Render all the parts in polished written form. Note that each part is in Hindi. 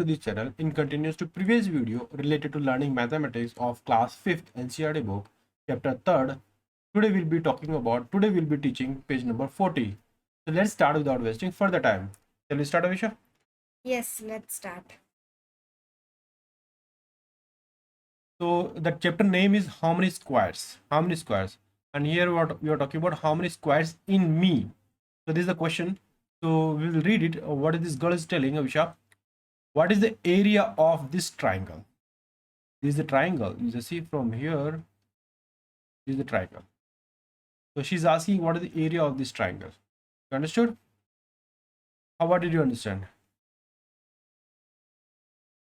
to this channel in continuous to previous video related to learning mathematics of class 5th NCERT book, chapter 3rd. Today we'll be teaching page number 40. So let's start without wasting further time. Shall we start, Avisha? Yes, let's start. So the chapter name is how many squares? How many squares? And here we are talking about how many squares in me. So this is the question. So we will read it. What is this girl is telling, Avisha? What is the area of this triangle? This is the triangle. You just see from here. This is the triangle. So she's asking what is the area of this triangle. You understood? What did you understand?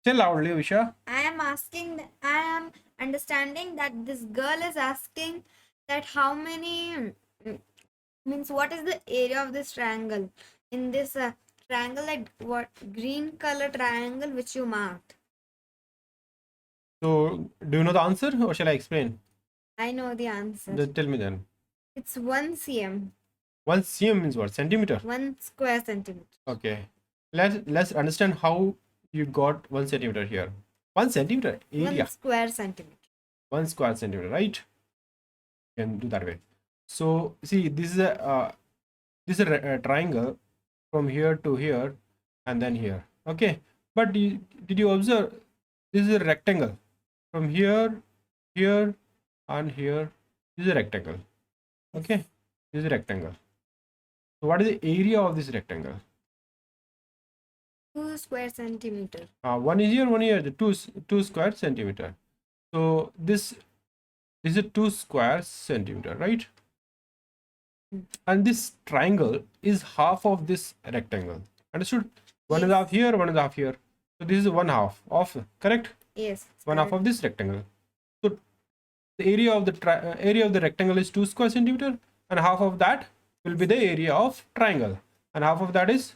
Say loudly, Avisha. I am understanding that this girl is asking that how many means what is the area of this triangle in this triangle, like what green color triangle which you marked. So do you know the answer or shall I explain? I know the answer. Just tell me then. It's 1 cm. 1 cm means what? Centimeter? 1 square centimeter. Okay. Let's understand how you got 1 centimeter here. 1 centimeter area. 1 square centimeter. 1 square centimeter, right? You can do that way. So see, this is a triangle from here to here and then here. Okay. But did you observe this is a rectangle from here, here, and here. This is a rectangle. Okay. This is a rectangle. So what is the area of this rectangle? 2 square centimeter. One is here, one here. The two square centimeter. So this is a 2 square centimeter, right? And this triangle is half of this rectangle. Understood? One is half here, one is half here. So this is 1/2 of, correct? Yes. 1/2 of this rectangle. So the area of the rectangle is 2 square centimeter, and half of that will be the area of triangle, and half of that is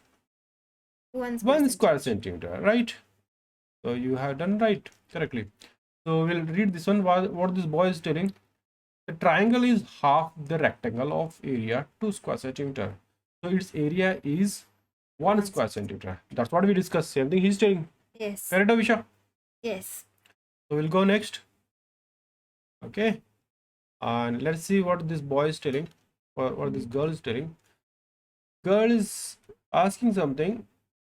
1 square centimeter, right? So you have done right correctly. So we'll read this one. What this boy is telling. The triangle is half the rectangle of area 2 square centimeter. So its area is 1 square centimeter. That's what we discussed. Same thing he's telling. Yes. Correct, Avisha? Yes. So we'll go next. Okay. And let's see what this boy is telling. Or what this girl is telling. Girl is asking something.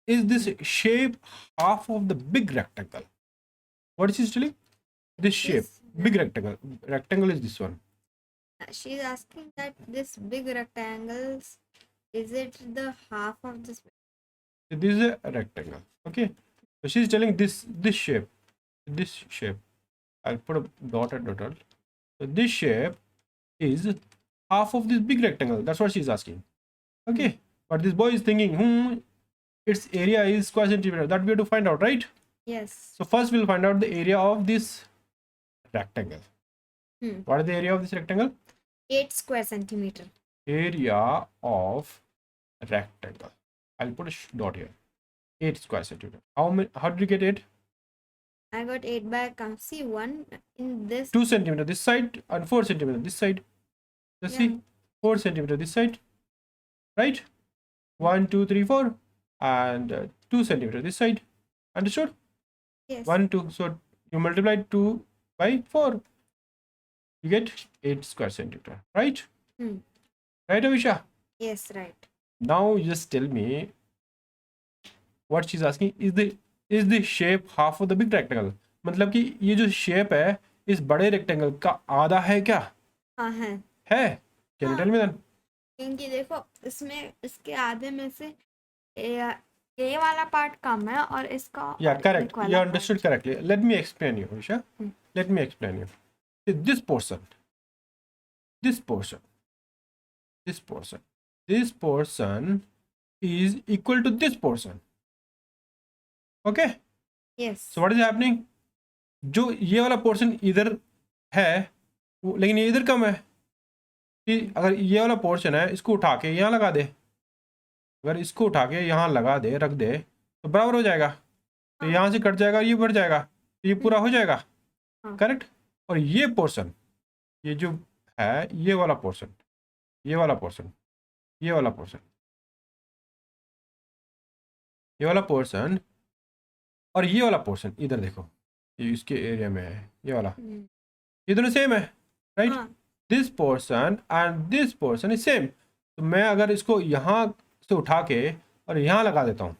Is this shape half of the big rectangle? What is she telling? This shape, big rectangle. Rectangle is this one. She's asking that this big rectangles, is it the half of this? This is a rectangle. Okay. So she's telling this shape. This shape. I'll put a dot at dot. So this shape is half of this big rectangle. That's what she's asking. Okay. But this boy is thinking, its area is square centimeter. That we have to find out, right? Yes. So first we'll find out the area of this rectangle. What is the area of this rectangle? 8 square centimeter. Area of rectangle. I'll put a dot here. 8 square centimeter. How did you get 8? I got 8 by count. See, 1 in this. 2 centimeter this side and 4 centimeter this side. Let's see. 4 centimeter this side. Right? 1, 2, 3, 4. And 2 centimeter this side. Understood? Yes. 1, 2. So you multiply 2 by 4. You get 8 square centimeter. Right? Right, Avisha? Yes, right. Now you just tell me what she's asking. Is the shape half of the big rectangle? मतलब कि ये जो shape है इस बड़े rectangle का आधा है क्या? हाँ है. है? Can you tell me then? क्योंकि देखो इसमें इसके आधे में से A वाला पार्ट कम है और इसका. Yeah, correct. You understood correctly. Let me explain you, Avisha. Let me explain you. This portion is equal to this portion. Okay? Yes. So what is happening? जो ये वाला पोर्शन इधर है लेकिन ये इधर कम है कि अगर ये वाला पोर्शन है इसको उठा के यहाँ लगा दे, अगर इसको उठा के यहाँ लगा दे रख दे तो बराबर हो जाएगा. तो यहाँ से कट जाएगा, ये बढ़ जाएगा, तो ये पूरा हो जाएगा. करेक्ट. और ये पोर्शन, ये जो है ये वाला पोर्शन, ये वाला पोर्शन, ये वाला पोर्शन, ये वाला पोर्शन और ये वाला पोर्शन इधर देखो, ये इसके एरिया में है, ये वाला, हम्म, ये दोनों सेम है, राइट? हाँ this portion and this portion is same. तो मैं अगर इसको यहाँ से उठा के और यहाँ लगा देता हूँ,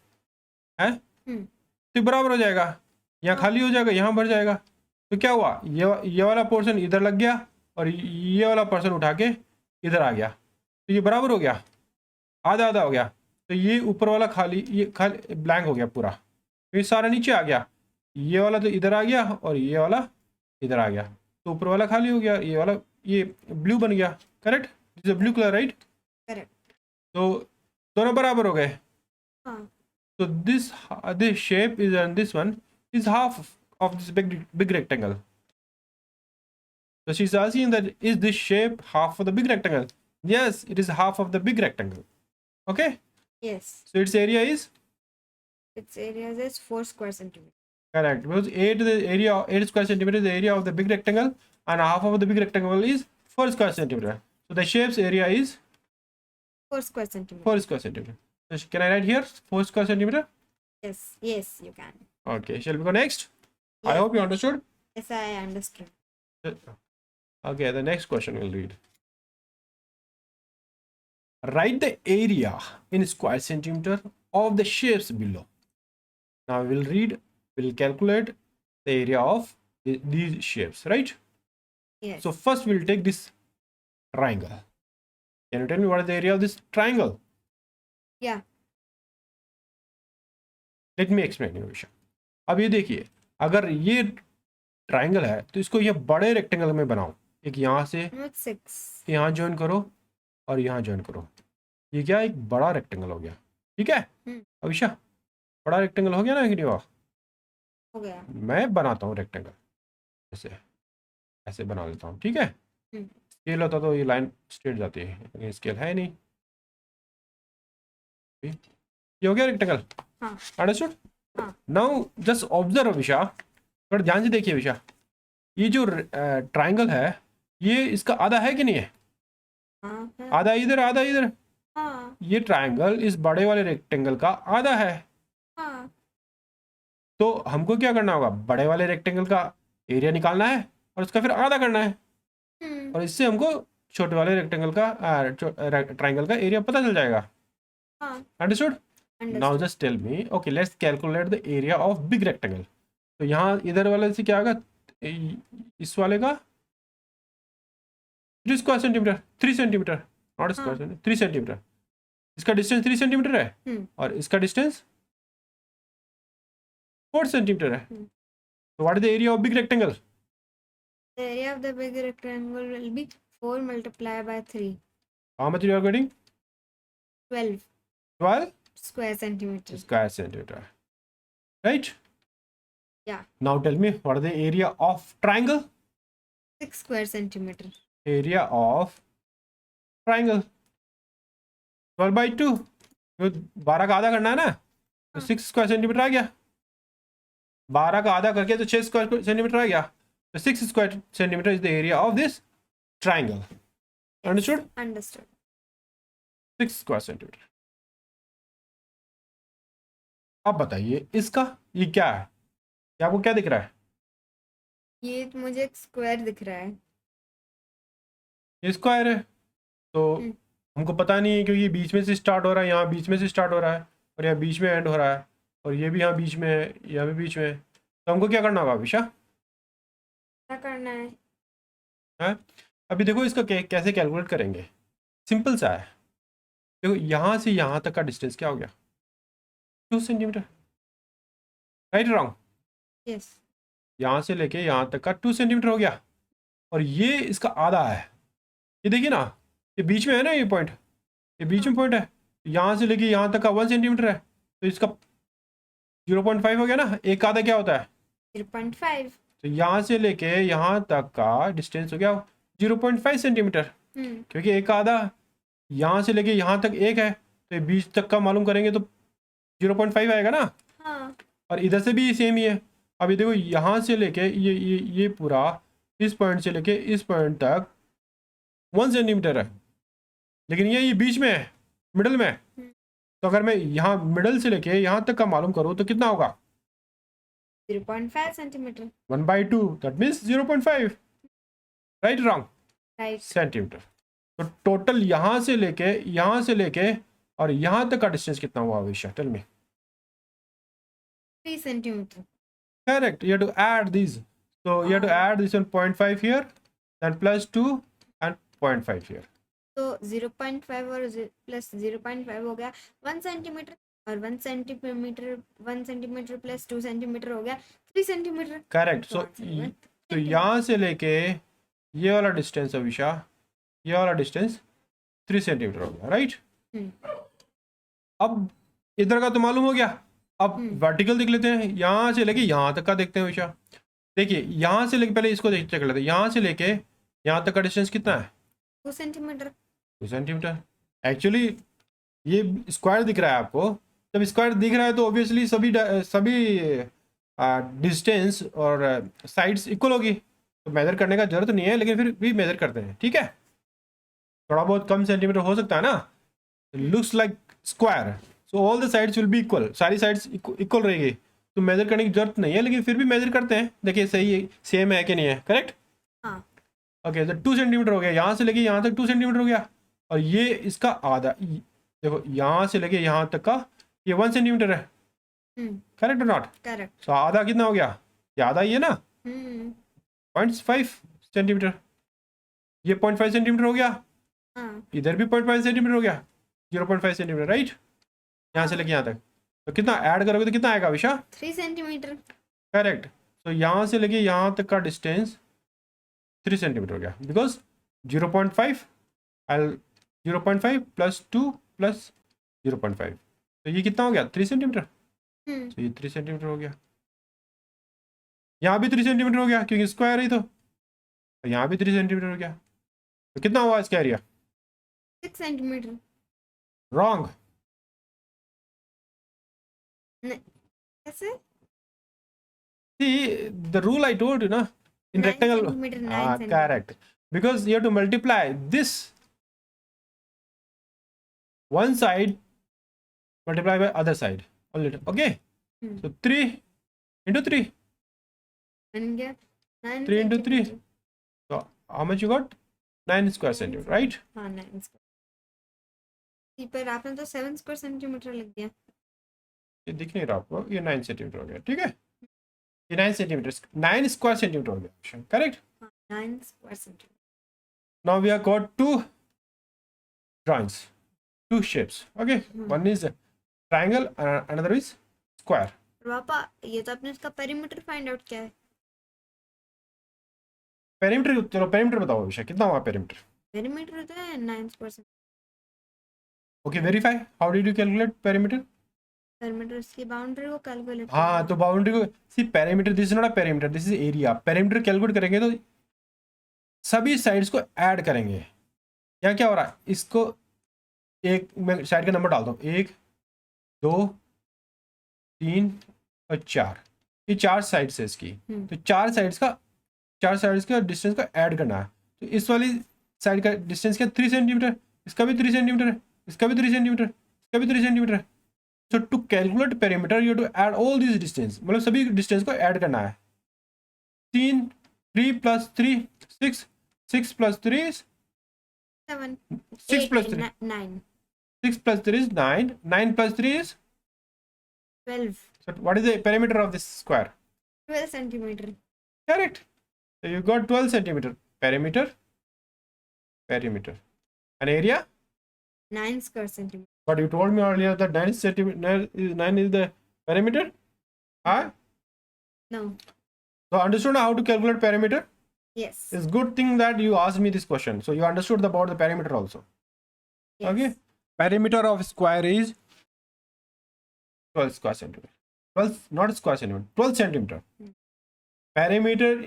है, हम्म, तो बराबर हो जाएगा, यहाँ हाँ। खाली हो जाएगा, यहाँ भर जाएगा। तो क्या हुआ, ये वाला पोर्शन इधर लग गया और ये वाला पोर्शन उठा के इधर आ गया, तो ये बराबर हो गया, आधा आधा हो गया। तो ये ऊपर वाला खाली, ये खाली ब्लैंक हो गया पूरा, तो ये सारा नीचे आ गया, ये वाला तो इधर आ गया और ये वाला इधर आ गया, तो ऊपर वाला खाली हो गया, ये वाला ये ब्लू बन गया, correct? This is blue colour, right? Correct. तो दोनों बराबर हो गए। हाँ So this shape is, and this one is half of this big rectangle. So she's asking that is this shape half of the big rectangle? Yes, it is half of the big rectangle. Okay. yes, So its area is its area is 4 square centimeters. correct, because 8 square centimeter is the area of the big rectangle, and half of the big rectangle is 4 square centimeter. So the shape's area is 4 square centimeters. 4 square centimeter. So can I write here 4 square centimeter? Yes, you can. Okay. Shall we go next? I Yes, hope you understood. yes, I understood. Okay, the next question we'll read. Write the area in square centimeter of the shapes below. Now we'll calculate the area of these shapes, right? Yes. So first we'll take this triangle. Can you tell me what is the area of this triangle? yeah. Let me explain you, Visha. अब ये देखिए, अगर ये ट्राइंगल है तो इसको ये बड़े रेक्टेंगल में बनाओ, एक यहाँ से Not 6. यहाँ ज्वाइन करो और यहाँ ज्वाइन करो, ये क्या एक बड़ा रेक्टेंगल हो गया, ठीक है? अविशा, बड़ा रेक्टेंगल हो गया ना कि नहीं हुआ? हो गया। मैं बनाता हूँ रेक्टेंगल, ऐसे ऐसे बना लेता हूँ, ठीक है? स्केल होता तो ये लाइन स्ट्रेट जाती है, लेकिन स्केल है नहीं। ये हो गया रेक्टेंगल, हाँ। अंडरस्टूड? हाँ। नाउ जस्ट ऑब्जर्व विशा, थोड़ा ध्यान से देखिए विशा, ये जो ट्राइंगल है ये इसका आधा है कि नहीं है? हाँ, है। आधा इधर आधा इधर, हाँ, ये ट्राइंगल इस बड़े वाले रेक्टेंगल का आधा है। हाँ, तो हमको क्या करना होगा, बड़े वाले रेक्टेंगल का एरिया निकालना है और उसका फिर आधा करना है, और इससे हमको छोटे वाले रेक्टेंगल का ट्राइंगल का एरिया पता चल जाएगा। हाँ, understood? understood. Now just tell me, okay let's calculate the area of big rectangle. तो यहाँ इधर वाले से क्या होगा, इस वाले का 3 square centimetre, 3 centimetre, not square centimetre, 3 centimetre. इसका डिस्टेंस 3 सेंटीमीटर है और इसका डिस्टेंस 4 सेंटीमीटर है। तो what is the area of big rectangle? The area of the big rectangle will be 4 multiplied by 3. How much you are getting? 12 12 square centimeters. square centimeter, right? Yeah. Now tell me what is the area of triangle? 6 square centimeters. Area of triangle 12/2, तो 12 का आधा करना है ना, तो 6 स्क्वायर सेंटीमीटर आ गया। 12 का आधा करके तो 6 स्क्वायर सेंटीमीटर आ गया, तो 6 square centimetre is the area of this triangle. Understood? Understood. 6 square centimetre. अब बताइए इसका, ये क्या है, ये आपको क्या दिख रहा है? ये तो मुझे एक स्क्वायर दिख रहा है। ये स्क्वायर है, तो हमको पता नहीं है क्योंकि बीच में से स्टार्ट हो रहा है, यहाँ बीच में से स्टार्ट हो रहा है और यहाँ बीच में एंड हो रहा है, और ये भी यहाँ बीच में है, यहाँ भी बीच में है। तो हमको क्या करना होगा विशा? क्या करना है? है अभी देखो इसका कैसे कैलकुलेट करेंगे, सिंपल सा है। देखो यहाँ से यहाँ तक का डिस्टेंस क्या हो गया, 2 सेंटीमीटर, राइट रॉन्ग? यस। यहाँ से लेके यहाँ तक का 2 सेंटीमीटर हो गया, और ये इसका आधा है। ये देखिए ना, ये बीच में है ना, ये पॉइंट, ये बीच में पॉइंट है, यहाँ से लेके यहाँ तक का 1 सेंटीमीटर है, तो इसका 0.5 हो गया ना। एक आधा क्या होता है? 0.5। तो यहाँ से लेके यहाँ तक का डिस्टेंस हो गया 0.5 सेंटीमीटर, क्योंकि एक आधा यहाँ से लेके यहाँ तक एक है, तो ये बीच तक का मालूम करेंगे तो 0.5 आएगा ना। हाँ। और इधर से भी सेम ही है। अब ये देखो यहाँ से लेके ये पूरा इस पॉइंट से लेके इस पॉइंट तक 1 सेंटीमीटर है, लेकिन ये बीच में है, मिडल में। तो अगर मैं यहाँ मिडल से लेके यहाँ तक का मालूम करूँ तो कितना होगा? 0.5 centimeter. 1 by 2, that means 0.5. Right, wrong? Right. Centimetre. तो टोटल यहाँ से लेके और यहाँ तक का डिस्टेंस कितना हुआ Visha? Tell me. 3 centimeter. Correct. You have to add these. So you have to add this one 0.5 here, then plus 2 and 0.5 here. तो 0.5 और प्लस 0.5 हो गया 1 सेंटीमीटर और 1 सेंटीमीटर प्लस 2 सेंटीमीटर हो गया 3 सेंटीमीटर. Correct. So यहाँ से लेके ये वाला डिस्टेंस अविशा, ये वाला डिस्टेंस 3 सेंटीमीटर हो गया. राइट. अब इधर का तो मालूम हो गया. अब वर्टिकल देख लेते हैं. यहाँ से लेके यहाँ तक का देखते हैं विशा. देखिए यहाँ से लेके पहले इसको चेक लेते हैं. यहाँ से लेके यहाँ तक का डिस्टेंस कितना है? 2 सेंटीमीटर. 2 सेंटीमीटर. एक्चुअली ये स्क्वायर दिख रहा है आपको. जब स्क्वायर दिख रहा है तो ऑब्वियसली सभी डिस्टेंस और साइड्स इक्वल होगी. तो मेजर करने का जरूरत नहीं है, लेकिन फिर भी मेजर करते हैं. ठीक है. थोड़ा बहुत कम सेंटीमीटर हो सकता है ना. Looks like square, so all the sides will be equal. सारी साइड्स इक्वल रहेगी तो मेजर करने की जरूरत नहीं है, लेकिन फिर भी मेजर करते हैं. देखिए सही है, सेम है कि नहीं है. करेक्ट. हाँ. ओके. तो 2 सेंटीमीटर हो गया. यहाँ से लेके यहाँ तक 2 सेंटीमीटर हो गया. और ये इसका आधा. देखो यहाँ से लेके यहाँ तक का ये 1 सेंटीमीटर है. करेक्ट और नॉट? करेक्ट. तो आधा कितना हो गया? ये आधा ही है ना. 0.5 सेंटीमीटर. ये 0.5 सेंटीमीटर हो गया. हाँ. इधर भी 0.5 सेंटीमीटर हो गया. 0.5 सेंटीमीटर. राइट. यहाँ से लेके यहाँ तक. तो कितना ऐड करोगे तो कितना आएगा विशा? 3 सेंटीमीटर. करेक्ट. तो यहाँ से लेके यहाँ तक का डिस्टेंस 3 सेंटीमीटर हो गया. बिकॉज 0.5 प्लस 2 प्लस 0.5, तो ये कितना हो गया? 3 सेंटीमीटर. तो ये 3 सेंटीमीटर हो गया. यहाँ भी 3 सेंटीमीटर हो गया क्योंकि स्क्वायर है. तो यहाँ भी 3 सेंटीमीटर हो गया. तो कितना हुआ इसका एरिया? 6 सेंटीमीटर. रॉन्ग. कैसे? See, the rule I told you, na, in 9 rectangle. centimeter, 9 centimeter. Correct. Because you have to multiply this one side multiply by other side. Only. Okay. So 3 into 3. बन गया 9 3 into 3. centimeter. So how much you got? 9 square centimeter, right? हाँ 9 स्क्वायर. पर आपने तो 7 स्क्वायर सेंटीमीटर लिख दिया. ये दिख नहीं रहा आपको. ये 9 सेंटीमीटर हो गया. ठीक है. ये 9 सेंटीमीटर, 9 स्क्वायर सेंटीमीटर हो गया. Correct. 9 square centimetre. Now we have got 2 drawings, 2 shapes. Okay. One is a triangle and another is square. पापा ये तो आपने इसका पेरीमीटर फाइंड आउट किया है. पेरीमीटर. चलो पेरीमीटर बताओ विषय. कितना हुआ पेरीमीटर? पेरीमीटर होता है 9 square. Okay. Verify. How did you calculate perimeter? Perimeter इसकी बाउंड्री को कैलकुलेट. हाँ, तो बाउंड्री को see perimeter. This is not a perimeter, this is area. Perimeter calculate करेंगे तो सभी साइड्स को ऐड करेंगे. यहाँ क्या हो रहा है? इसको एक मैं साइड का नंबर डालता हूँ. 1 2 3 और 4. ये 4 साइड्स है इसकी. तो 4 साइड्स का डिस्टेंस को ऐड करना है. तो इस वाली साइड का डिस्टेंस क्या? 3 सेंटीमीटर. इसका भी 3 सेंटीमीटर है. इसका भी 3 सेंटीमीटर. इसका भी 3 सेंटीमीटर है. So to calculate perimeter, you have to add all these distance. मतलब सभी डिस्टेंस को ऐड करना है. 3 plus 3 6. 6 plus 3 is 7. 6 plus 3 9. 6 plus 3 is 9. 9 plus 3 is 12. so what is the perimeter of this square? 12 centimeter. Correct. So you got 12 centimeter perimeter. And area? 9 square centimeter. But you told me earlier that 9 centimeter is 9 is the perimeter. Huh? No. So understood how to calculate perimeter? Yes. It's good thing that you asked me this question. So you understood about the perimeter also. Yes. Okay. Perimeter of square is 12 square centimeter. 12, not square centimeter. 12 centimeter. Perimeter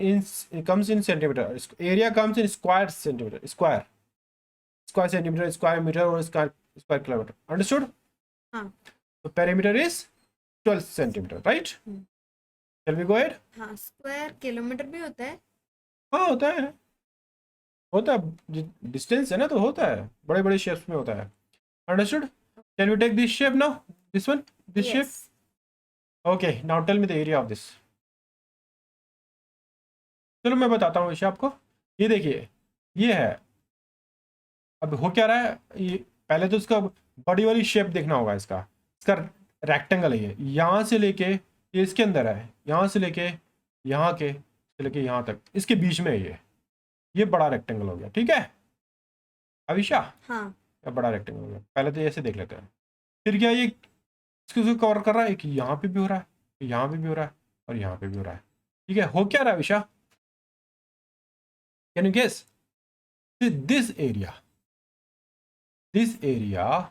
comes in centimeter. Area comes in square centimeter. Square centimeter, square meter, or square kilometer. Understood? हाँ. So perimeter is 12 centimeter, right? Shall we go ahead? हाँ, स्क्वायर किलोमीटर भी होता है. हाँ होता है. डिस्टेंस है ना, तो होता है. बड़े बड़े शेप्स में होता है. Understood? Shall we take this shape now? This one? This shape? Yes. Okay. Now tell me the area of this. चलो मैं बताता हूँ विषय आपको। ये देखिए, ये है। अब हो क्या रहा है, ये पहले तो इसका बड़ी वाली शेप देखना होगा। इसका रेक्टेंगल है ये, यहाँ से लेके ये इसके अंदर है, यहाँ से लेके यहाँ के से लेके यहाँ तक, इसके बीच में है ये बड़ा रेक्टेंगल हो गया, ठीक है अविशा? हाँ। ये बड़ा रेक्टेंगल हो गया। पहले तो ऐसे देख लेते हैं। फिर क्या, ये इसको कवर कर रहा है, एक यहाँ पे भी हो रहा है, यहाँ पे भी हो रहा है, और यहाँ पे भी हो रहा है, ठीक है। हो क्या रहा है Avisha? Can you guess? This area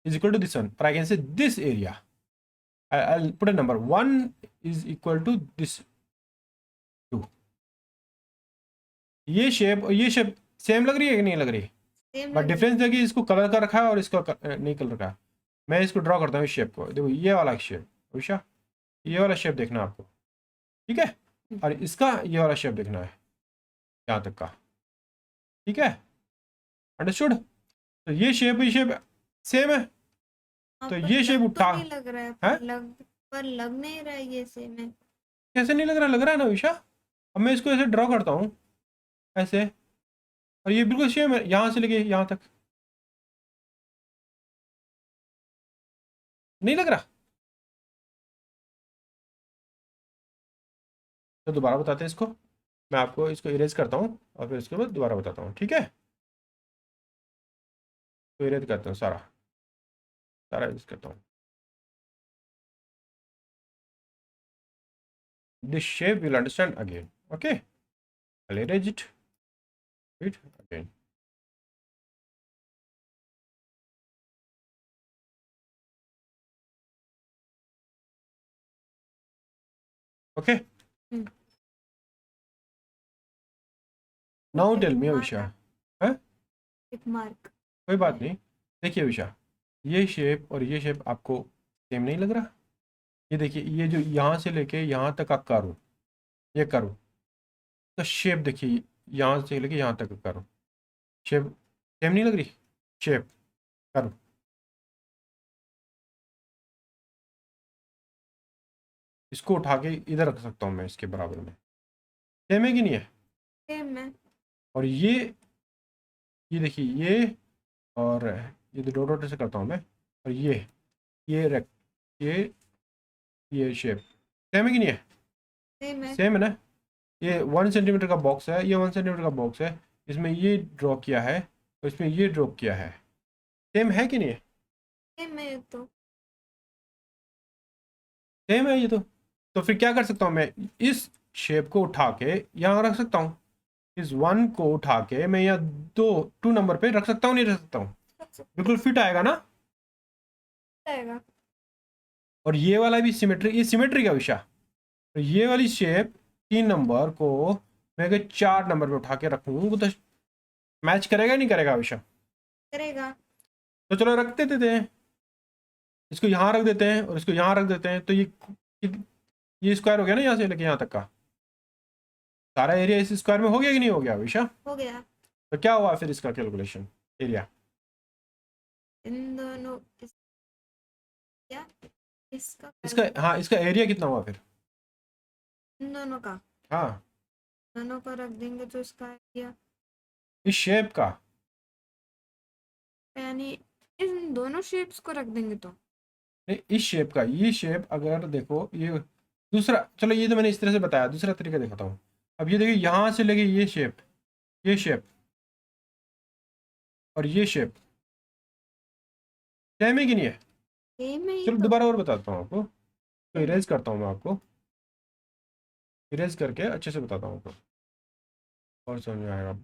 is equal to this one, or I can say this area. I'll put a number. 1 is equal to this 2. ये शेप और ये शेप सेम लग रही है कि नहीं लग रही? सेम बट डिफरेंस है कि इसको कलर कर रखा है और इसको नहीं कलर रखा है। मैं इसको ड्रॉ करता हूँ इस शेप को। देखो ये वाला शेप, उषा ये वाला शेप देखना है आपको, ठीक है। और इसका ये वाला शेप देखना है यहाँ तक का, ठीक है, अंडरस्टूड? तो ये शेप सेम है, तो ये शेप उठा नहीं लग रहा है, पर लग नहीं रहा है ये सेम है। कैसे नहीं लग रहा? लग रहा है ना विशा। अब मैं इसको ऐसे ड्रॉ करता हूँ ऐसे, और ये बिल्कुल सेम है यहाँ से लेके यहाँ तक। नहीं लग रहा? तो दोबारा बताते हैं इसको। मैं आपको इसको इरेज करता हूँ और फिर इसके बाद दोबारा बताता हूँ, ठीक है। तो इरेज करता हूँ सारा इरेज करता हूँ। This shape will understand again. Okay, I'll erase it again. Okay. Now tell me Avisha. हाँ? Tick mark. कोई बात नहीं। देखिए अविशा, ये शेप और ये शेप आपको सेम नहीं लग रहा? ये देखिए, ये जो यहाँ से लेके यहाँ तक का कर्व, ये कर्व तो शेप देखिए, यहाँ से लेके यहाँ तक का कर्व शेप सेम नहीं लग रही? शेप कर्व इसको उठा के इधर रख सकता हूँ मैं इसके बराबर में, सेम है कि नहीं है? सेम है। और ये देखिए, ये और ये डॉट डॉट से करता हूँ मैं, और ये रेक्ट ये शेप सेम है कि नहीं है? सेम है ना? ये 1 सेंटीमीटर का बॉक्स है, ये 1 सेंटीमीटर का बॉक्स है, इसमें ये ड्रॉ किया है और इसमें ये ड्रॉ किया है, सेम है कि नहीं है? सेम है तो। सेम है ये तो फिर क्या कर सकता हूँ मैं, इस शेप को उठा के यहाँ रख सकता हूँ, इस 1 को उठा के मैं यहाँ 2 नंबर पे रख सकता हूँ, नहीं रख सकता हूँ? बिल्कुल फिट आएगा ना? आएगा। और ये वाला भी ये सिमेट्री का विषय, तो ये वाली शेप 3 नंबर को मैं अगर 4 नंबर पे उठा के रखूँ तो मैच करेगा नहीं करेगा विषय? करेगा। तो चलो रख देते हैं, इसको यहाँ रख देते हैं और इसको यहाँ रख देते हैं, तो ये स्क्वायर हो गया ना, यहाँ से लेके यहाँ तक का सारा एरिया इस स्क्वायर में हो गया कि नहीं हो गया विशा? हो गया। तो क्या हुआ फिर इसका कैलकुलेशन एरिया? इन दोनों क्या इसका हाँ, इसका एरिया कितना हुआ फिर? इन दोनों का, हाँ, दोनों का रख देंगे तो इसका एरिया, इस शेप का, यानी इन दोनों शेप्स को रख देंगे तो नहीं इस शेप का, ये शेप अगर देखो, ये दूसरा, चलो ये तो मैंने इस तरह से बताया, दूसरा तरीका दिखाता हूँ। अब ये देखिए, यहाँ से लेके ये शेप और ये शेप सेम है कि नहीं है? सेम है। चलो दोबारा और बताता हूँ आपको, तो इरेज करता हूँ मैं आपको, इरेज करके अच्छे से बताता हूँ आपको और समझ में आएगा।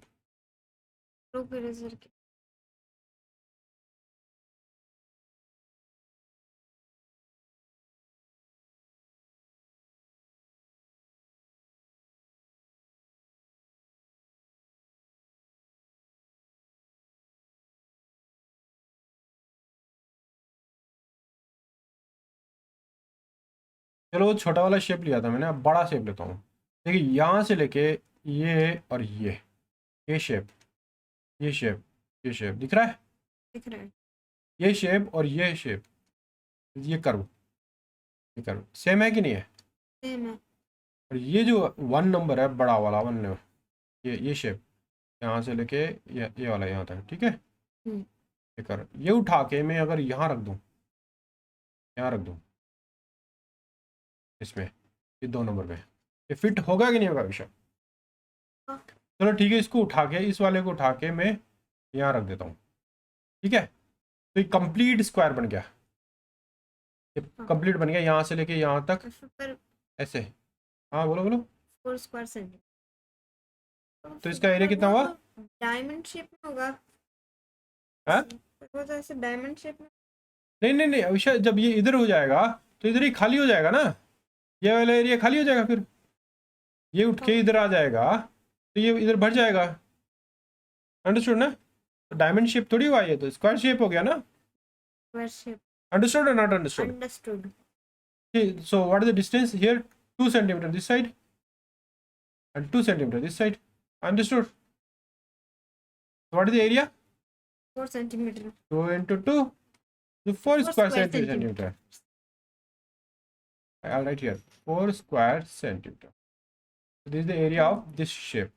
चलो वो छोटा वाला शेप लिया था मैंने, अब बड़ा शेप लेता हूँ। देखिए यहाँ से लेके ये और ये शेप, ये शेप दिख रहा है? दिख रहा है। ये शेप और ये शेप, ये कर्व सेम है कि नहीं है? सेम है। और ये जो 1 नंबर है बड़ा वाला 1 नंबर, ये शेप यहाँ से लेके ये वाला यहाँ तक, ठीक है। ये कर, ये उठा के मैं अगर यहाँ रख दूँ, यहाँ रख दूँ इसमें, ये 2 नंबर पे, ये फिट होगा कि नहीं होगा विषय? हाँ। चलो ठीक है, इसको उठा के, इस वाले को उठा के मैं यहाँ रख देता हूँ, ठीक है। तो ये कंप्लीट स्क्वायर बन गया, ये कंप्लीट बन गया यहाँ से लेके यहाँ तक पर ऐसे। हाँ बोलो बोलो। 4 स्क्वायर सेंटीमीटर, तो इसका एरिया कितना हुआ? डायमंड शेप में होगा। हाँ वो तो ऐसे डायमंड शेप में। नहीं नहीं नहीं अविशा, जब ये इधर हो जाएगा तो इधर ही खाली हो जाएगा ना, ये वाला एरिया खाली हो जाएगा, फिर ये उठ के इधर आ जाएगा तो ये इधर भर जाएगा, अंडरस्टूड ना? तो डायमंड शेप थोड़ी हुआ, ये तो स्क्वायर शेप हो गया ना। Square shape. अंडरस्टूड और not understood? Understood. So what is the distance here? 2 centimeter this side and 2 centimeter this side. Understood? So what is the area? 4 centimeter. 2 into 2, so 4 square centimeter. I'll write here 4 square centimeter. So this is the area of this shape.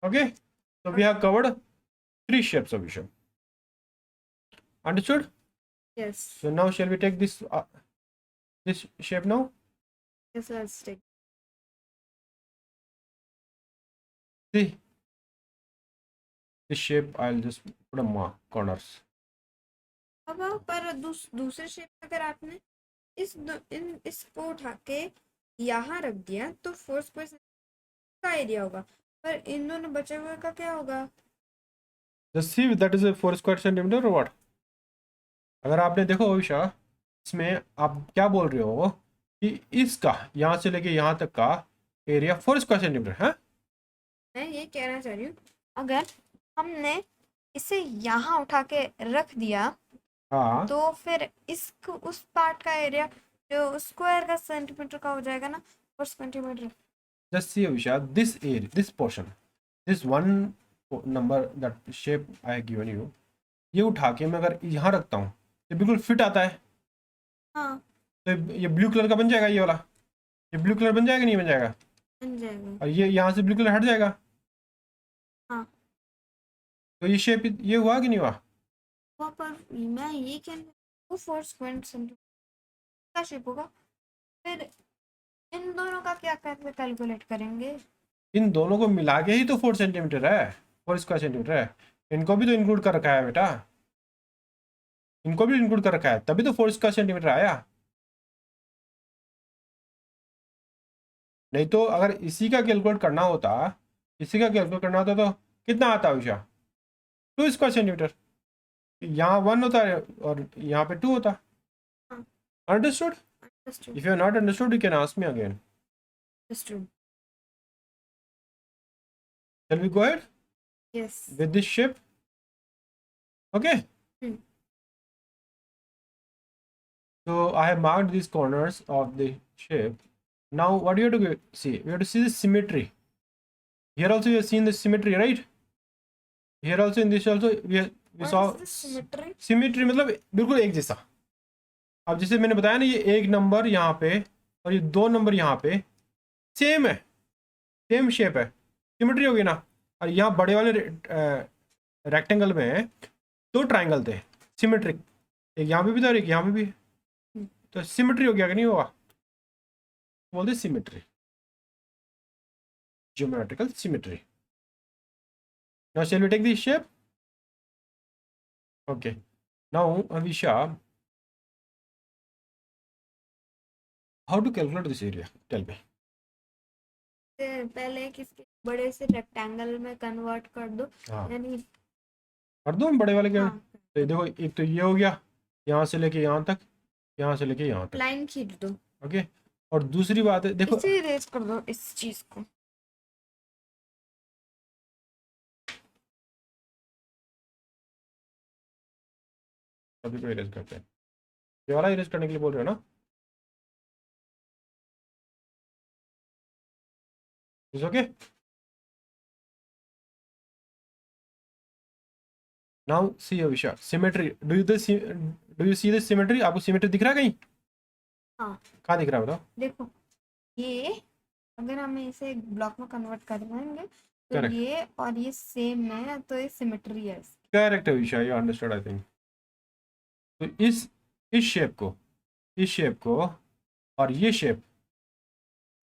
Okay, so we have covered 3 shapes of shape. Understood? Yes. So now shall we take this this shape now? Yes, let's take. See this shape, I'll just put a mark corners. अब पर दूसरे शेप में अगर आपने इसको उठा के यहाँ रख दिया तो 4 स्क्वायर का एरिया होगा, पर इन दोनों बचे हुए का क्या होगा? Just see that is a 4 square centimeter or what? अगर आपने देखो अविशा, इसमें आप क्या बोल रहे हो कि इसका यहाँ से लेके यहाँ तक का एरिया 4 स्क्वायर सेंटीमीटर है। मैं ये कहना चाह रही हूँ, अगर हमने इसे यहाँ उठा के रख दिया, हाँ, तो फिर इसको उस पार्ट का एरिया जो स्क्वायर का सेंटीमीटर का हो जाएगा ना, 4 centimetre. Just see Avisha, this area, this portion, this 1 number that shape I have given you, ये उठा के मैं अगर यहाँ रखता हूँ ये बिल्कुल फिट आता है। हाँ, तो ये ब्लू कलर का बन जाएगा, ये वाला, ये ब्लू कलर बन जाएगा नहीं बन जाएगा? बन जाएगा। और ये यहाँ से ब्लू कलर हट जाएगा। हाँ, तो ये शेप ये हुआ कि नहीं हुआ? वहाँ पर मैं ये कहना, वो 4 स्क्वायर सेंटीमीटर का शेप होगा। फिर इन दोनों का क्या करके कैलकुलेट करेंगे? इन दोनों को मिला के ही तो 4 सेंटीमीटर है, 4 स्क्वायर सेंटीमीटर है। इनको भी तो इंक्लूड कर रखा है बेटा, इनको भी इंक्लूड कर रखा है, तभी तो 4 स्क्वायर सेंटीमीटर आया। नहीं तो अगर इसी का कैलकुलेट करना होता, इसी का कैलकुलेट करना होता तो कितना आता उषा? 2 square centimetre. यहाँ 1 होता है और यहाँ पे 2 होता। Understood? If you are not understood you can ask me again. Understood. Shall we go ahead Yes. with this shape? Okay. So I have marked these corners of the shape. Now what do you have to see? We have to see the symmetry. Here also you have seen the symmetry, right? Here also in this also we saw Symmetry. symmetry मतलब बिल्कुल एक जैसा। अब जैसे मैंने बताया ना, ये 1 नंबर यहाँ पे और ये 2 नंबर यहाँ पे सेम है, सेम शेप है, सिमेट्री होगी ना। और यहाँ बड़े वाले रेक्टेंगल में 2 ट्राइंगल थे सिमेट्रिक, एक यहाँ पे भी था और एक यहाँ पे भी, तो सिमेट्री हो गया कि नहीं होगा? बोलते symmetry, geometrical symmetry. Now shall we take this shape? Okay, now Avisha, how to calculate this area? Tell me. पहले किसके बड़े से रेक्टेंगल में कन्वर्ट कर दो। हाँ, यानी कर दो बड़े वाले के। हाँ, तो देखो, एक तो ये हो गया, यहाँ से लेके यहाँ तक, यहाँ से लेके यहाँ तक, लाइन खींच दो। ओके। और दूसरी बात है, देखो इसे इरेज कर दो इस चीज को। सभी को इरेज करते हैं, ये वाला इरेज करने के लिए बोल रहे हो ना? Is okay. Now see Avisha, symmetry, do you see this symmetry? आपको सिमेट्री दिख रहा है कहीं? हाँ, कहाँ दिख रहा है बताओ? देखो ये अगर हमें इसे एक ब्लॉक में कन्वर्ट कर देंगे तो Correct. ये और ये सेम है तो ये सिमेट्री है इसकी। करेक्ट विशा, यू अंडरस्टूड आई थिंक। तो इस शेप को और ये शेप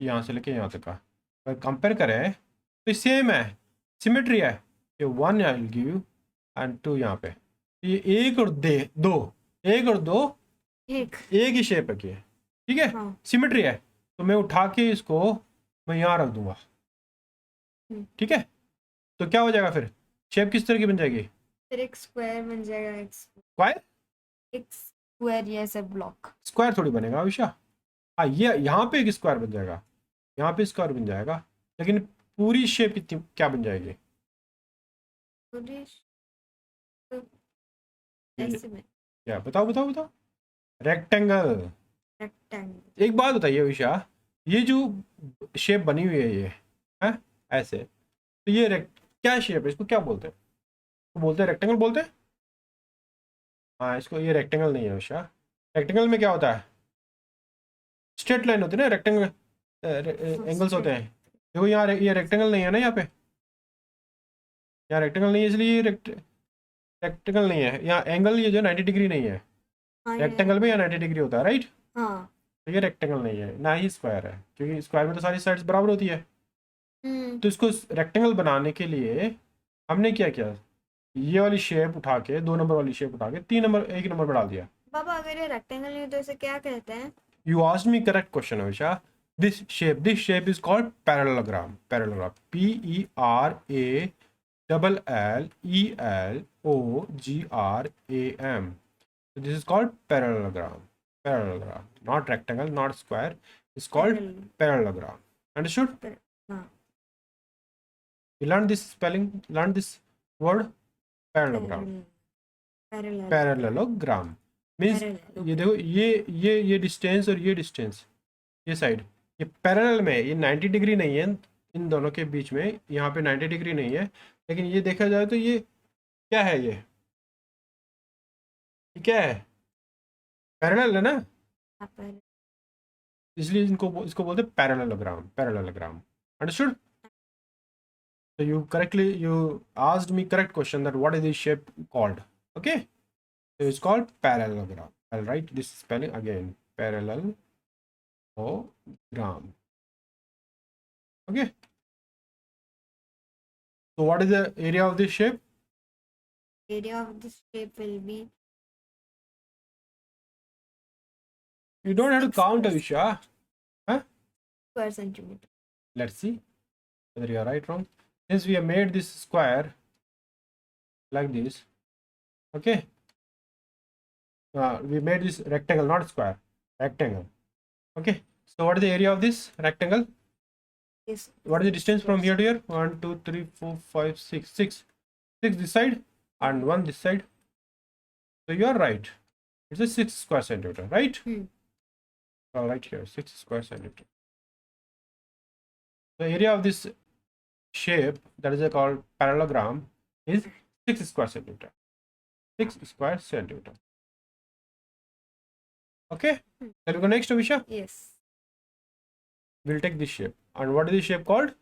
यहाँ से लेके यहाँ तक का अगर कंपेयर करें तो सेम है, सिमेट्री है। ये 1 I will give you and 2 यहाँ पे, ये एक और दो, एक और दो एक एक ही शेप है कि, ठीक है, हाँ सिमेट्री है। तो मैं उठा के इसको मैं यहाँ रख दूंगा, ठीक है। तो क्या हो जाएगा फिर, शेप किस तरह की बन जाएगी? फिर एक स्क्वायर बन जाएगा, स्क्वायर? एक स्क्वायर ये ऐसे ब्लॉक। स्क्वायर थोड़ी बनेगा विशा। हाँ, ये यहाँ पे एक स्क्वायर बन जाएगा, यहाँ पे स्क्वायर बन जाएगा, लेकिन पूरी शेप कितनी क्या बन जाएगी? पूरी ऐसे में क्या बताओ बताओ बताओ? रेक्टेंगल। रेक्टेंगल। एक बात बताइए विशा, ये जो शेप बनी हुई है ये है ऐसे, तो ये क्या शेप है, इसको क्या बोलते हैं? तो बोलते हैं रेक्टेंगल बोलते हैं। हाँ, इसको ये रेक्टेंगल नहीं है विशा। रेक्टेंगल में क्या होता है, स्ट्रेट लाइन होती है ना, रेक्टेंगल एंगल्स होते हैं। देखो यहाँ ये रेक्टेंगल नहीं है ना, यहाँ पे यहाँ रेक्टेंगल नहीं है, इसलिए ये रेक्टेंगल नहीं है। यहाँ एंगल ये जो 90 डिग्री नहीं है, हाँ रेक्टेंगल में यहाँ 90 डिग्री होता है, राइट। हाँ। तो ये रेक्टेंगल नहीं है ना ही स्क्वायर है, क्योंकि स्क्वायर में तो सारी साइड्स बराबर होती है। तो इसको रेक्टेंगल बनाने के लिए हमने क्या किया, ये वाली शेप उठा के, 2 नंबर वाली शेप उठा के 3 नंबर 1 नंबर बढ़ा दिया। बाबा अगर ये रेक्टेंगल नहीं तो इसे क्या कहते हैं? You asked me correct question, Avisha. This shape is called parallelogram. Parallelogram. P-E-R-A-L-L-O-G-R-A-M. So this is called parallelogram. Parallelogram. Not rectangle, not square. It's called parallelogram. Understood? हाँ। You learned this spelling, learned this word? Parallelogram. Parallelogram. Means ये देखो, ये डिस्टेंस और ये डिस्टेंस, ये साइड, ये पैरेलल में, ये 90 डिग्री नहीं है इन दोनों के बीच में, यहाँ पे 90 डिग्री नहीं है, लेकिन ये देखा जाए तो ये क्या है, ये क्या है, पैरेलल है ना, इसलिए इसको बोलते हैं parallelogram. Parallelogram, understood? So you asked me correct question that what is this shape called, okay? So it's called parallelogram. I'll write this spelling again, parallelogram. Okay. So what is the area of this shape? Area of this shape will be. You don't have to count, Avisha. Huh? Square centimeter. Let's see whether you are right or wrong. Since we have made this square like this, okay. We made this rectangle, not square, rectangle. Okay. So what is the area of this rectangle? Yes. What is the distance from here to here? 1, 2, 3, 4, 5, 6. 6 this side and 1 this side. So you are right. It's a 6 square centimeter, right? I'll write here 6 square centimeter. The area of this shape, that is called parallelogram, is 6 square centimeter. 6 square centimeter. Okay. Shall we go next, Avisha? Yes. We'll take this shape. And what is this shape called?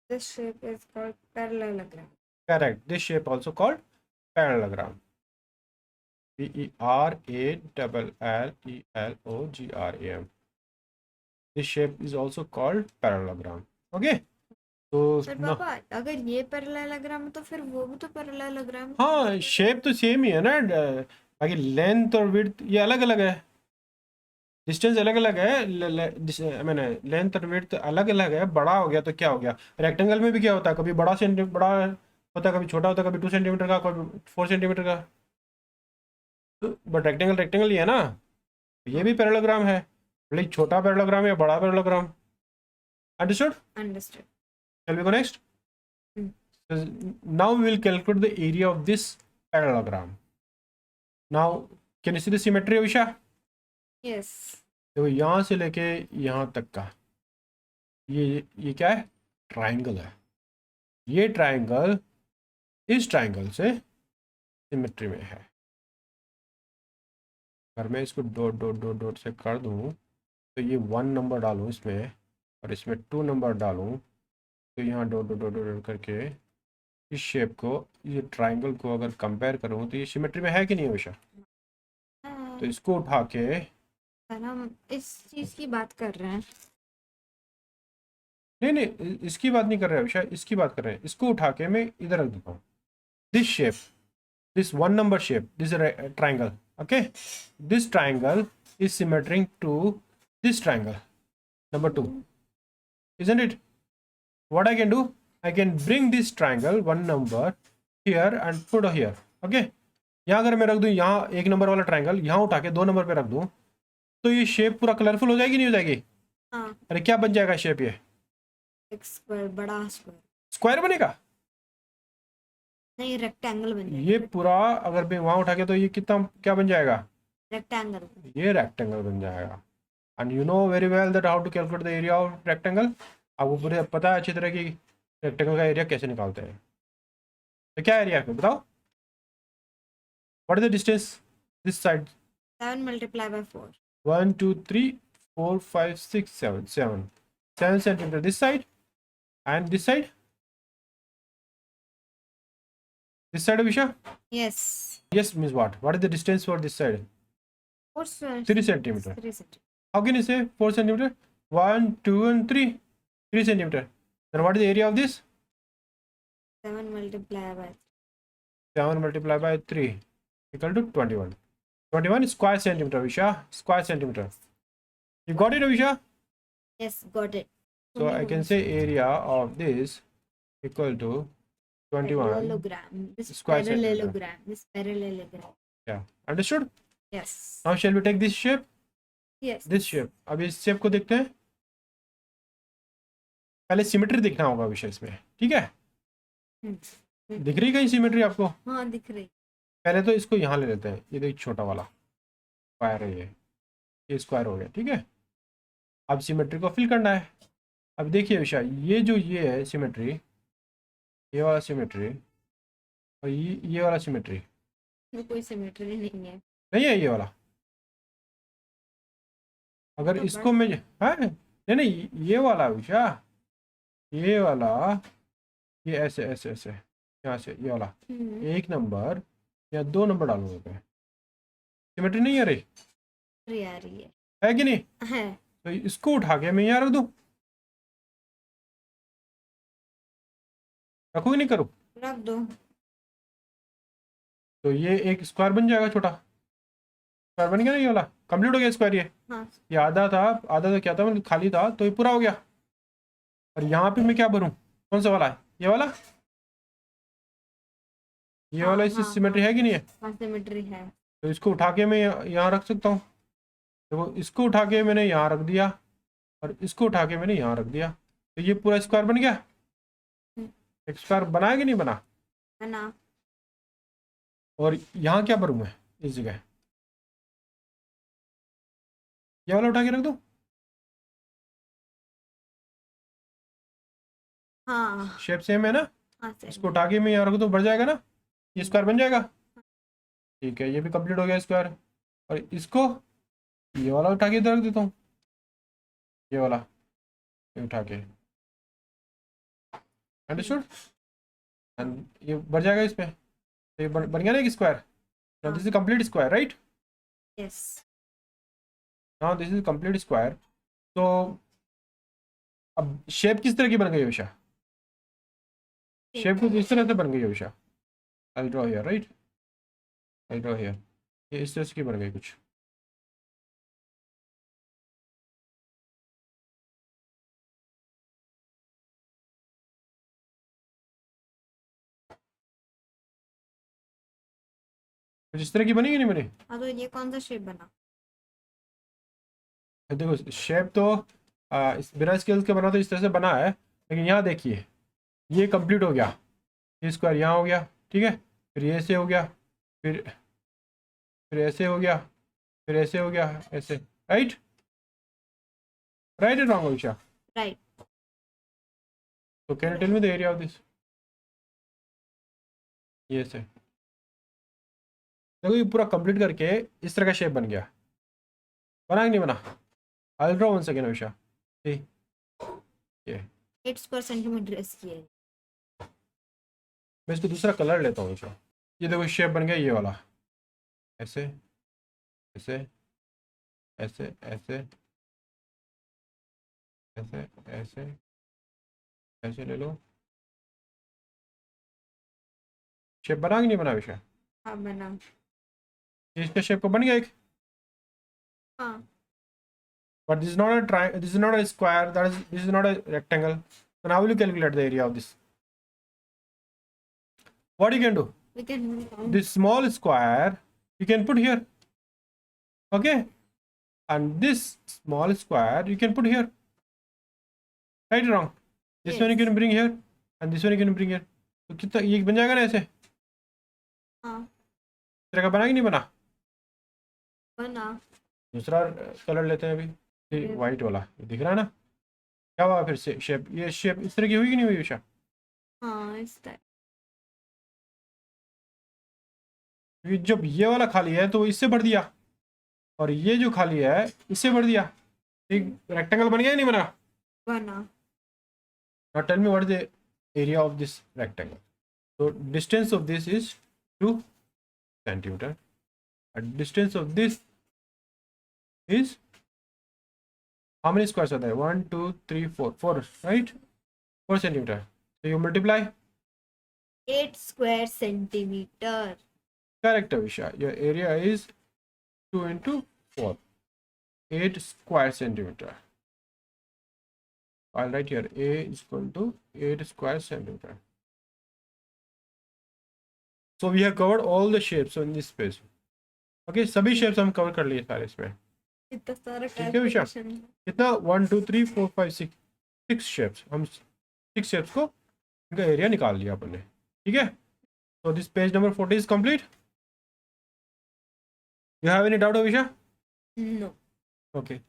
This shape is called parallelogram. Correct. This shape also called parallelogram. P-E-R-A-L-L-E-L-O-G-R-A-M. This shape is also called parallelogram. Okay. तो पापा अगर ये पैरेललोग्राम है तो फिर वो भी तो पैरेललोग्राम। हाँ, शेप तो सेम ही है ना, बाकी लेंथ और विड्थ ये अलग अलग है, डिस्टेंस अलग अलग है, मैंने लेंथ और विड्थ अलग अलग है। बड़ा हो गया तो क्या हो गया, रेक्टेंगल में भी क्या होता है, कभी बड़ा होता है, कभी छोटा होता है, कभी 2 सेंटीमीटर का, कभी 4 सेंटीमीटर का। बट रेक्टेंगल ही है ना, ये भी पैरेललोग्राम है, भले छोटा पैरेललोग्राम या बड़ा parallelogram. Understood? Understood. Shall we go next? So now we will calculate the area of this parallelogram. Now, can you see the symmetry, Avisha? Yes. देखो यहाँ से लेके यहाँ तक का ये क्या है, ट्राइंगल है। ये ट्राइंगल इस ट्राइंगल से सिमेट्री में है। अगर मैं इसको डॉट डॉट डॉट डॉट से कर दूँ तो ये 1 नंबर डालूँ इसमें, और इसमें 2 नंबर डालूं तो यहाँ डॉट डॉट डॉट डॉट करके इस शेप को, ये ट्राइंगल को अगर कंपेयर करूँ तो ये सिमेट्री में है कि नहीं हमेशा। तो इसको उठा के, सर हम इस चीज की बात कर रहे हैं। नहीं नहीं इसकी बात नहीं कर रहे हमेशा, इसकी बात कर रहे हैं। इसको उठा के मैं इधर रख देता हूँ, this shape, this 1 number shape, this is a triangle, okay, this triangle is symmetric to this triangle number 2, isn't it? What I can do, I can bring this triangle 1 number here and put here, okay. यहाँ अगर मैं रख दूँ, यहाँ 1 नंबर वाला ट्राइंगल यहाँ उठा के 2 नंबर पे रख दूँ तो ये शेप पूरा कलरफुल हो जाएगी नहीं हो जाएगी? हाँ। अरे क्या बन जाएगा शेप? ये एक स्क्वायर, बड़ा स्क्वायर। स्क्वायर बनेगा नहीं, रेक्टेंगल बन जाएगा। ये पूरा अगर मैं वहाँ उठा के तो ये कितना क्या बन जाएगा? रेक्टेंगल। ये रेक्टेंगल बन जाएगा। And you know very well that how to calculate the area of rectangle. आपको पूरे पता है अच्छी तरह की रेक्टेंगल का एरिया कैसे निकालते हैं। तो क्या एरिया है बताओ? What is the distance this side? 7 multiplied by 4। 1 2 3 4 5 6 7 centimeter this side, and this side Abhisha? Yes means what is the distance for this side? 3 centimeter. 3 centimeter. How can you say 4 centimeter? 1 2 and 3 centimeter. Then what is the area of this? 7 multiplied by 7 multiplied by 3 equal to 21. 21 square centimeter, Abhisha. Square centimeter. You got it, Abhisha? Yes, got it. So I can say area of this equal to 21 parallelogram. This square centimeter. parallelogram. This parallelogram. Yeah, understood? Yes. Now shall we take this shape? Yes. This shape. अब इस शेप को देखते हैं। पहले सिमेट्री देखना होगा विषय इसमें, ठीक है? दिख रही कहीं सिमेट्री आपको? हाँ दिख रही। पहले तो इसको यहाँ ले लेते हैं। ये देखिए छोटा वाला स्क्वायर है, ये स्क्वायर हो गया, ठीक है। अब सिमेट्री को फिल करना है। अब देखिए विषय, ये जो ये है सिमेट्री, ये वाला सिमेट्री और ये वाला सिमेट्री, कोई सिमेट्री नहीं है। नहीं है ये वाला। अगर तो इसको मैं नहीं ये वाला विषा, ये वाला, ये ऐसे ऐसे ऐसे यहाँ से ये वाला 1 नंबर या 2 नंबर डालूंगा मैं, सिमेट्री नहीं आ रही? आ रही है कि नहीं? है। तो इसको उठा के मैं यहाँ रख दूँ, रखू कि नहीं करूँ? रख दो। तो ये एक स्क्वायर बन जाएगा, छोटा स्क्वायर बन गया ना, ये वाला कंप्लीट हो गया स्क्वायर। ये हाँ। ये आधा तो क्या था, मतलब खाली था, तो ये पूरा हो गया। और यहाँ पे मैं क्या भरूँ? कौन सा वाला है? ये वाला, ये वाला इससे सिमेट्री है कि नहीं है? हाँ सिमेट्री है। तो इसको उठा के मैं यहाँ रख सकता हूँ। देखो इसको उठा के मैंने यहाँ रख दिया और इसको उठा के मैंने यहाँ रख दिया, तो ये पूरा स्क्वायर बन गया। एक स्क्वायर बना है कि नहीं बना? बना। और यहाँ क्या भरूँ मैं इस जगह? ये वाला उठा के रख दूँ? हाँ शेप सेम है ना? हाँ इसको उठा के मैं यहाँ रख दूँ, बढ़ जाएगा ना, ये स्क्वायर बन जाएगा। ठीक है, ये भी कंप्लीट हो गया स्क्वायर। और इसको ये वाला उठा के इधर रख देता हूँ, ये वाला ये उठा के, अंडरस्टूड? एंड ये बढ़ जाएगा इस पे, तो ये बन गया ना एक square. Now this is complete square, right? Yes. Now this is complete square. तो अब शेप किस तरह की बन गई है विशा? शेप कुछ इस तरह से बन गई है विशा। I draw here, right? I draw here. ये इस तरह की बन गई कुछ। कुछ इस तरह की बनी कि नहीं बनी? हाँ, तो ये कौन सा शेप बना? देखो शेप तो इस बिना स्केल्स के बना तो इस तरह से बना है, लेकिन यहाँ देखिए ये कंप्लीट हो गया, ये स्क्वायर यहाँ हो गया, ठीक है, फिर ये ऐसे हो गया, फिर ऐसे हो गया, फिर ऐसे हो गया, ऐसे, right? Right and wrong Visha? Right. तो can you tell me the area of this? ये से देखो, ये पूरा कंप्लीट करके इस तरह का शेप बन गया, बना कि नहीं बना? आई ड्रॉ वन सेकेंड विशा। सी 8 square centimeter इसकी है। मैं इसको दूसरा कलर लेता हूँ इसका। ये देखो शेप बन गया ये वाला, ऐसे ऐसे ऐसे ऐसे ऐसे ऐसे ऐसे ले लो। शेप बना कि नहीं बना विषय? हाँ बना। इसका शेप को बन गया एक। हाँ But this is not a triangle. This is not a square. This is not a rectangle. Then how will you calculate the area of this? What you can do? we can count. This small square you can put here. Okay, and this small square you can put here. Right or wrong? This one you Yes. can bring here, and this one you can bring here. तो कितना ये बन जाएगा ना ऐसे? हाँ तेरे का बना कि नहीं बना? बना। दूसरा कलर लेते हैं अभी, ये वाइट वाला दिख रहा है ना? क्या हुआ फिर से शेप? ये शेप इस तरह की हुई कि नहीं हुई विशा? हाँ इस टाइप। जब ये वाला खाली है तो इससे भर दिया, और ये जो खाली है इससे भर दिया, एक रेक्टेंगल बन गया नहीं बना? बना। Now tell me what is the area of this rectangle. So distance of this is 2 centimeter, and distance of this is how many squares are there? 1 2 3 4 4, right? 4 centimeter. So you multiply. 8 square centimeter. Correct, Avisha. Your area is 2 into 4, 8 square centimeter. I'll write here A is equal to 8 square centimeter. So we have covered all the shapes in this space. Okay, सभी shapes हम cover कर लिए सारे इसमें। इतना सारा ठीक है विशा? calculation। कितना 1 2 3 4 5 6 shapes, हम 6 shapes को इनका एरिया निकाल लिया अपन ने। ठीक है, so this page number 40 is complete. You have any doubt, Avisha? No. Okay.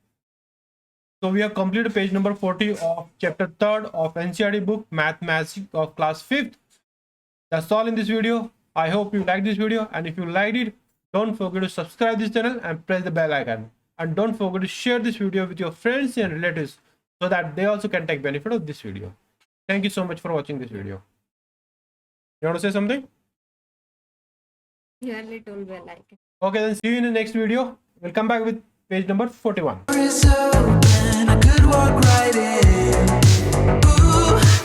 So we have completed page number 40 of chapter 3rd of NCERT book Mathematics of class 5th. That's all in this video. I hope you liked this video, and if you liked it, don't forget to subscribe this channel and press the bell icon. And don't forget to share this video with your friends and relatives so that they also can take benefit of this video. Thank you so much for watching this video. You want to say something? You are little well like it. Okay, then see you in the next video. We'll come back with page number 41. Is open, I could walk right in.